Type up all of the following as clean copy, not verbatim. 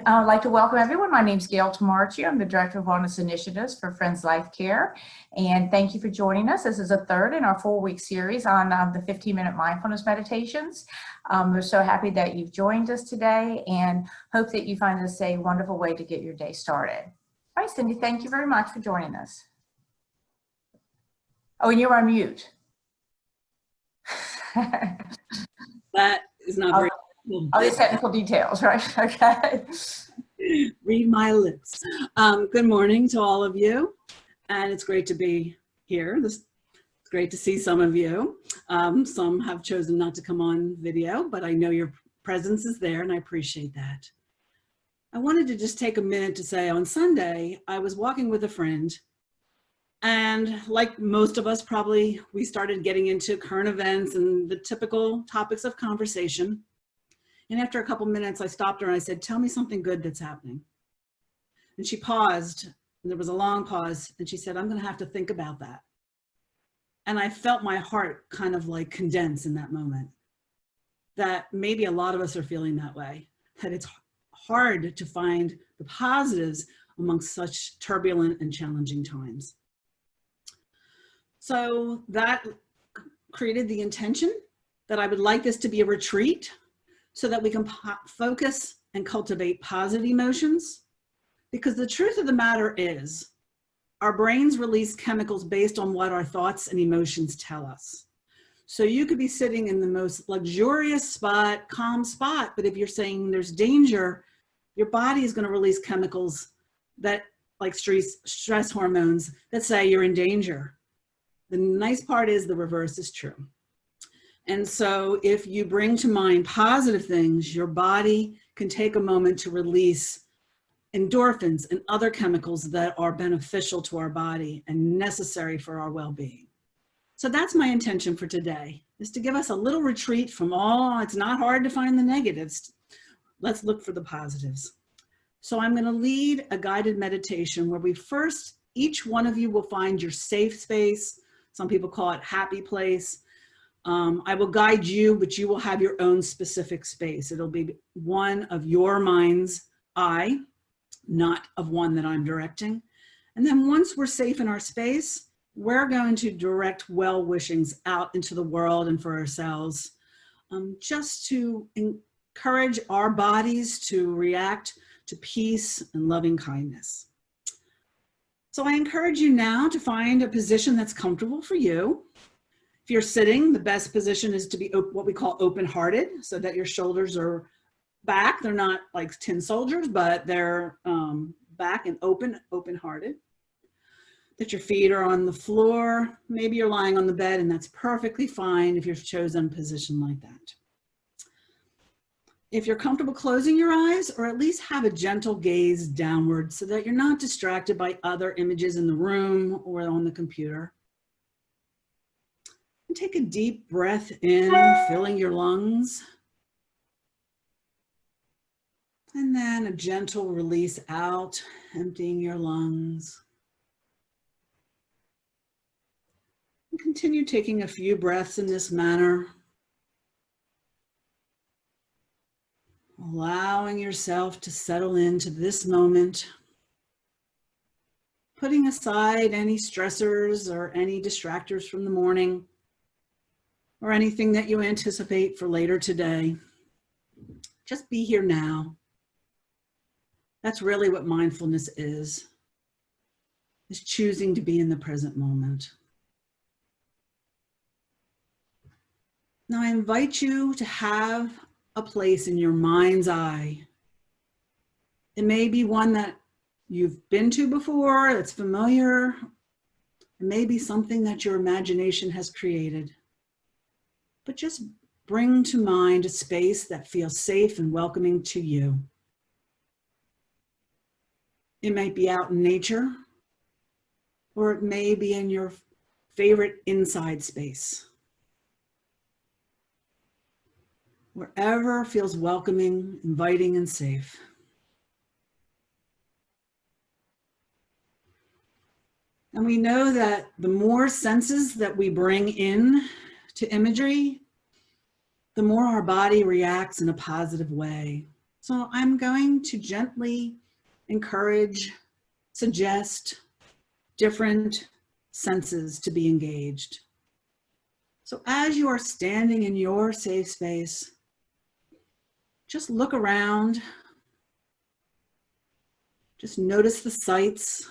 I would like to welcome everyone. My name is Gail Tamarchi. I'm the Director of Wellness Initiatives for Friends Life Care. And thank you for joining us. This is a third in our 4-week series on the 15-minute mindfulness meditations. We're so happy that you've joined us today and hope that you find this a wonderful way to get your day started. All right, Cindy, thank you very much for joining us. Oh, and you're on mute. That is not very all these technical details, right? Okay. Read my lips. Good morning to all of you, and it's great to be here. It's great to see some of you. Some have chosen not to come on video, but I know your presence is there, and I appreciate that. I wanted to just take a minute to say on Sunday, I was walking with a friend, and like most of us probably, we started getting into current events and the typical topics of conversation. And after a couple minutes, I stopped her and I said, "Tell me something good that's happening." And she paused, and there was a long pause, and she said, "I'm going to have to think about that." And I felt my heart kind of like condense in that moment, that maybe a lot of us are feeling that way, that it's hard to find the positives amongst such turbulent and challenging times. So that created the intention that I would like this to be a retreat so that we can focus and cultivate positive emotions. Because the truth of the matter is, our brains release chemicals based on what our thoughts and emotions tell us. So you could be sitting in the most luxurious spot, calm spot, but if you're saying there's danger, your body is going to release chemicals that, like stress hormones, that say you're in danger. The nice part is the reverse is true. And so if you bring to mind positive things, your body can take a moment to release endorphins and other chemicals that are beneficial to our body and necessary for our well-being. So that's my intention for today, is to give us a little retreat from it's not hard to find the negatives. Let's look for the positives. So I'm going to lead a guided meditation where each one of you will find your safe space. Some people call it happy place. I will guide you, but you will have your own specific space. It'll be one of your mind's eye, not of one that I'm directing. And then once we're safe in our space, we're going to direct well-wishings out into the world and for ourselves, just to encourage our bodies to react to peace and loving kindness. So I encourage you now to find a position that's comfortable for you. If you're sitting, the best position is to be what we call open-hearted, so that your shoulders are back. They're not like tin soldiers, but they're back and open-hearted. That your feet are on the floor. Maybe you're lying on the bed, and that's perfectly fine if you've chosen a position like that. If you're comfortable closing your eyes, or at least have a gentle gaze downward so that you're not distracted by other images in the room or on the computer. And take a deep breath in, filling your lungs. And then a gentle release out, emptying your lungs. And continue taking a few breaths in this manner. Allowing yourself to settle into this moment. Putting aside any stressors or any distractors from the morning, or anything that you anticipate for later today. Just be here now. That's really what mindfulness is choosing to be in the present moment. Now I invite you to have a place in your mind's eye. It may be one that you've been to before, that's familiar. It may be something that your imagination has created. But just bring to mind a space that feels safe and welcoming to you. It might be out in nature, or it may be in your favorite inside space. Wherever feels welcoming, inviting, and safe. And we know that the more senses that we bring in to imagery, the more our body reacts in a positive way. So I'm going to gently encourage, suggest different senses to be engaged. So as you are standing in your safe space, just look around. Just notice the sights,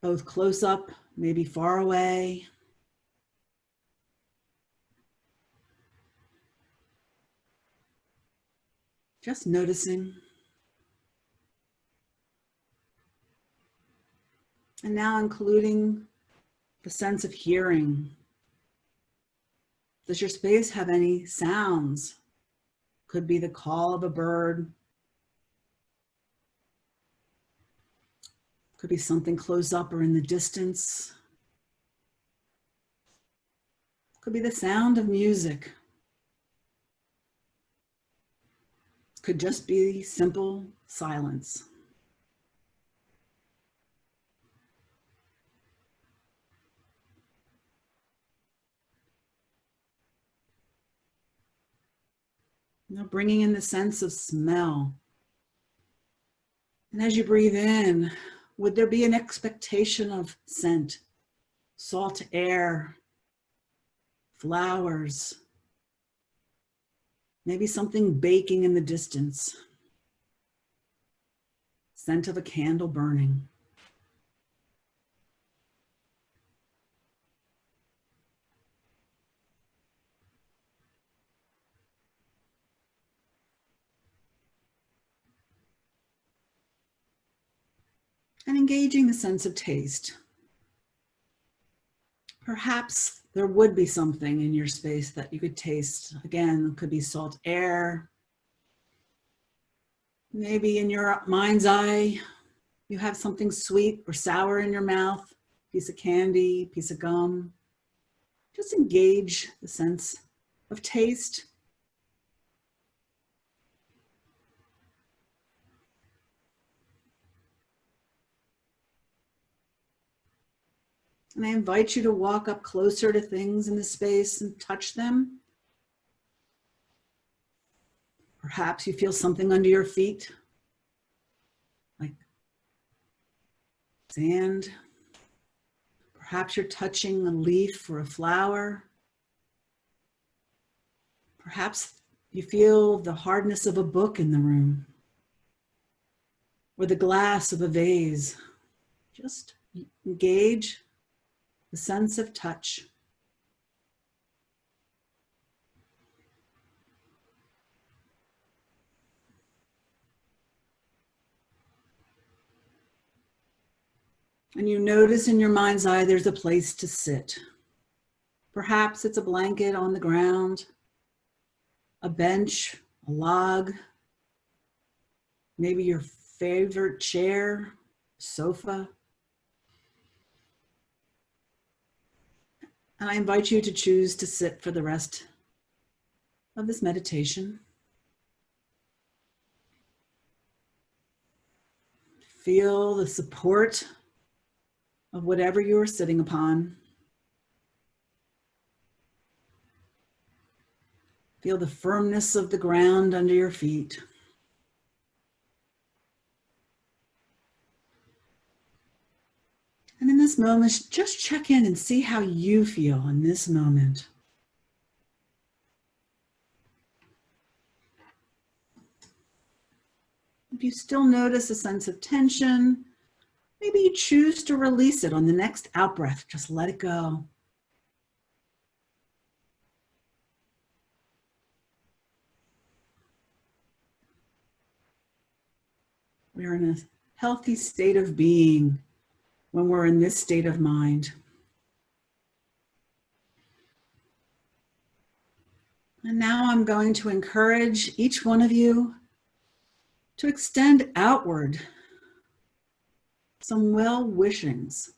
both close up, maybe far away. Just noticing. And now including the sense of hearing. Does your space have any sounds? Could be the call of a bird. Could be something close up or in the distance. Could be the sound of music. Could just be simple silence. Now bringing in the sense of smell. And as you breathe in, would there be an expectation of scent, salt air, flowers, maybe something baking in the distance, scent of a candle burning. And engaging the sense of taste. Perhaps there would be something in your space that you could taste. Again, it could be salt air. Maybe in your mind's eye, you have something sweet or sour in your mouth, piece of candy, piece of gum. Just engage the sense of taste. And I invite you to walk up closer to things in the space and touch them. Perhaps you feel something under your feet, like sand. Perhaps you're touching a leaf or a flower. Perhaps you feel the hardness of a book in the room, or the glass of a vase. Just engage the sense of touch. And you notice in your mind's eye there's a place to sit. Perhaps it's a blanket on the ground, a bench, a log, maybe your favorite chair, sofa. And I invite you to choose to sit for the rest of this meditation. Feel the support of whatever you are sitting upon. Feel the firmness of the ground under your feet. And in this moment, just check in and see how you feel in this moment. If you still notice a sense of tension, maybe you choose to release it on the next out-breath. Just let it go. We're in a healthy state of being when we're in this state of mind. And now I'm going to encourage each one of you to extend outward some well-wishings.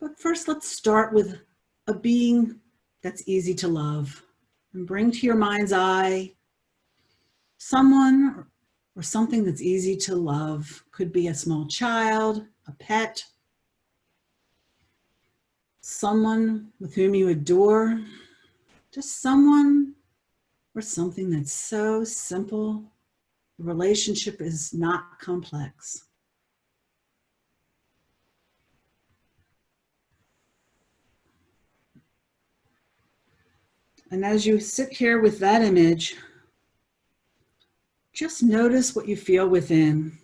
But first, let's start with a being that's easy to love, and bring to your mind's eye someone or something that's easy to love. Could be a small child, a pet, someone with whom you adore, Just someone or something that's so simple. The relationship is not complex. And as you sit here with that image, just notice what you feel within.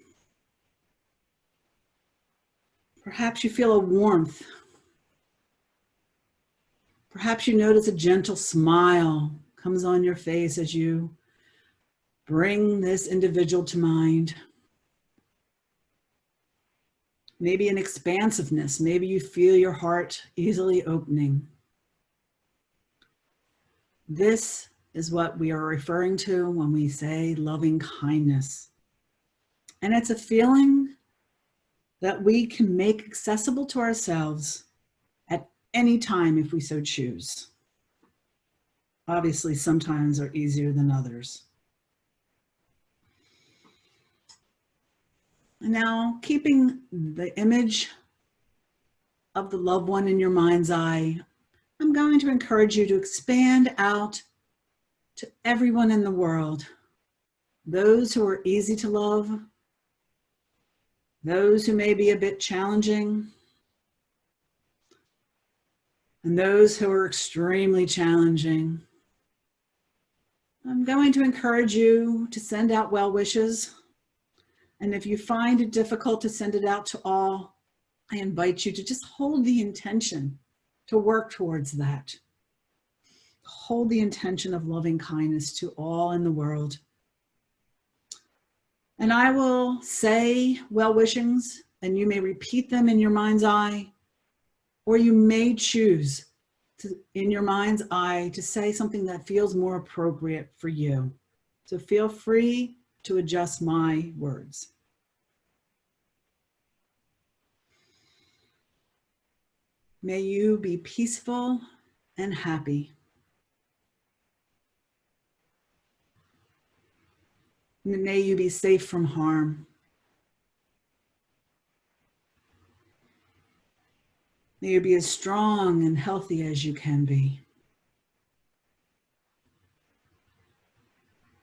Perhaps you feel a warmth. Perhaps you notice a gentle smile comes on your face as you bring this individual to mind. Maybe an expansiveness. Maybe you feel your heart easily opening. This is what we are referring to when we say loving kindness. And it's a feeling that we can make accessible to ourselves at any time if we so choose. Obviously, sometimes are easier than others. And now, keeping the image of the loved one in your mind's eye, I'm going to encourage you to expand out to everyone in the world. Those who are easy to love, those who may be a bit challenging, and those who are extremely challenging. I'm going to encourage you to send out well wishes. And if you find it difficult to send it out to all, I invite you to just hold the intention to work towards that. Hold the intention of loving kindness to all in the world. And I will say well wishings, and you may repeat them in your mind's eye, or you may choose to, in your mind's eye, to say something that feels more appropriate for you. So feel free to adjust my words. May you be peaceful and happy. May you be safe from harm. May you be as strong and healthy as you can be.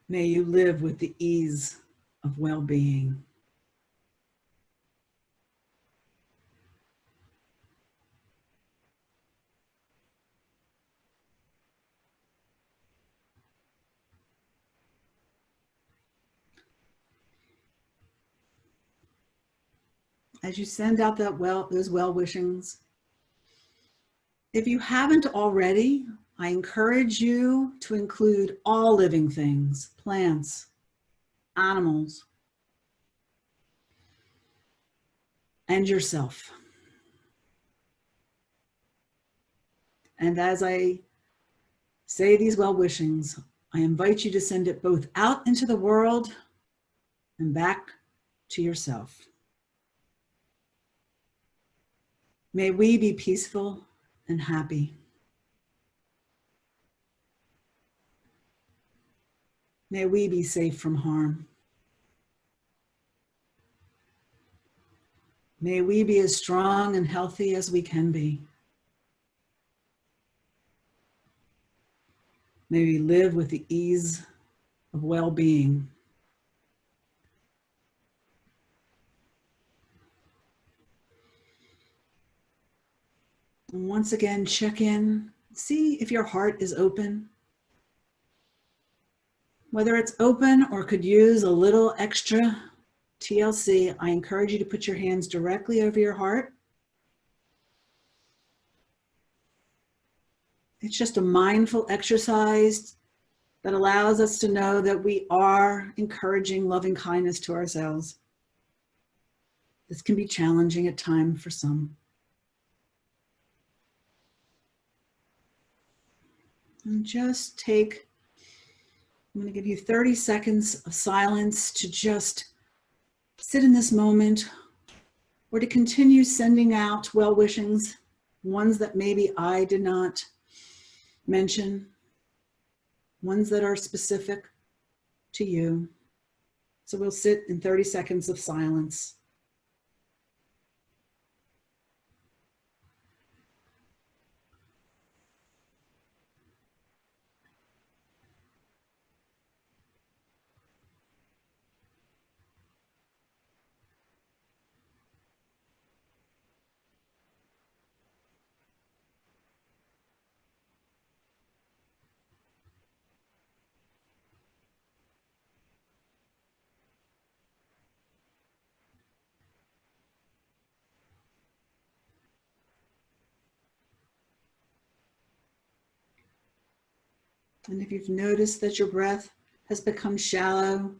May you live with the ease of well-being. As you send out those well wishings, if you haven't already, I encourage you to include all living things, plants, animals, and yourself. And as I say these well wishings, I invite you to send it both out into the world and back to yourself. May we be peaceful and happy. May we be safe from harm. May we be as strong and healthy as we can be. May we live with the ease of well-being. And once again, check in, see if your heart is open. Whether it's open or could use a little extra TLC, I encourage you to put your hands directly over your heart. It's just a mindful exercise that allows us to know that we are encouraging loving kindness to ourselves. This can be challenging at times for some. And just take, I'm going to give you 30 seconds of silence to just sit in this moment, or to continue sending out well wishings, ones that maybe I did not mention, ones that are specific to you. So we'll sit in 30 seconds of silence. And if you've noticed that your breath has become shallow,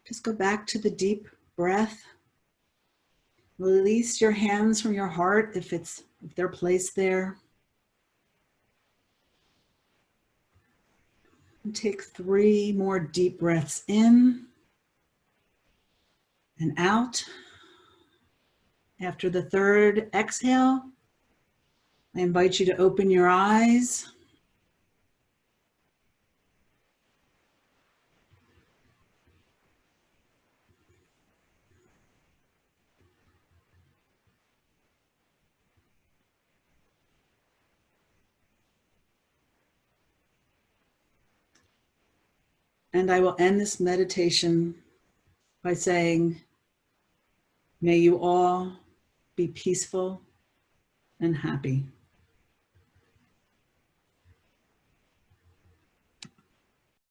just go back to the deep breath. Release your hands from your heart if they're placed there. And take 3 more deep breaths in and out. After the third exhale, I invite you to open your eyes. And I will end this meditation by saying, may you all be peaceful and happy.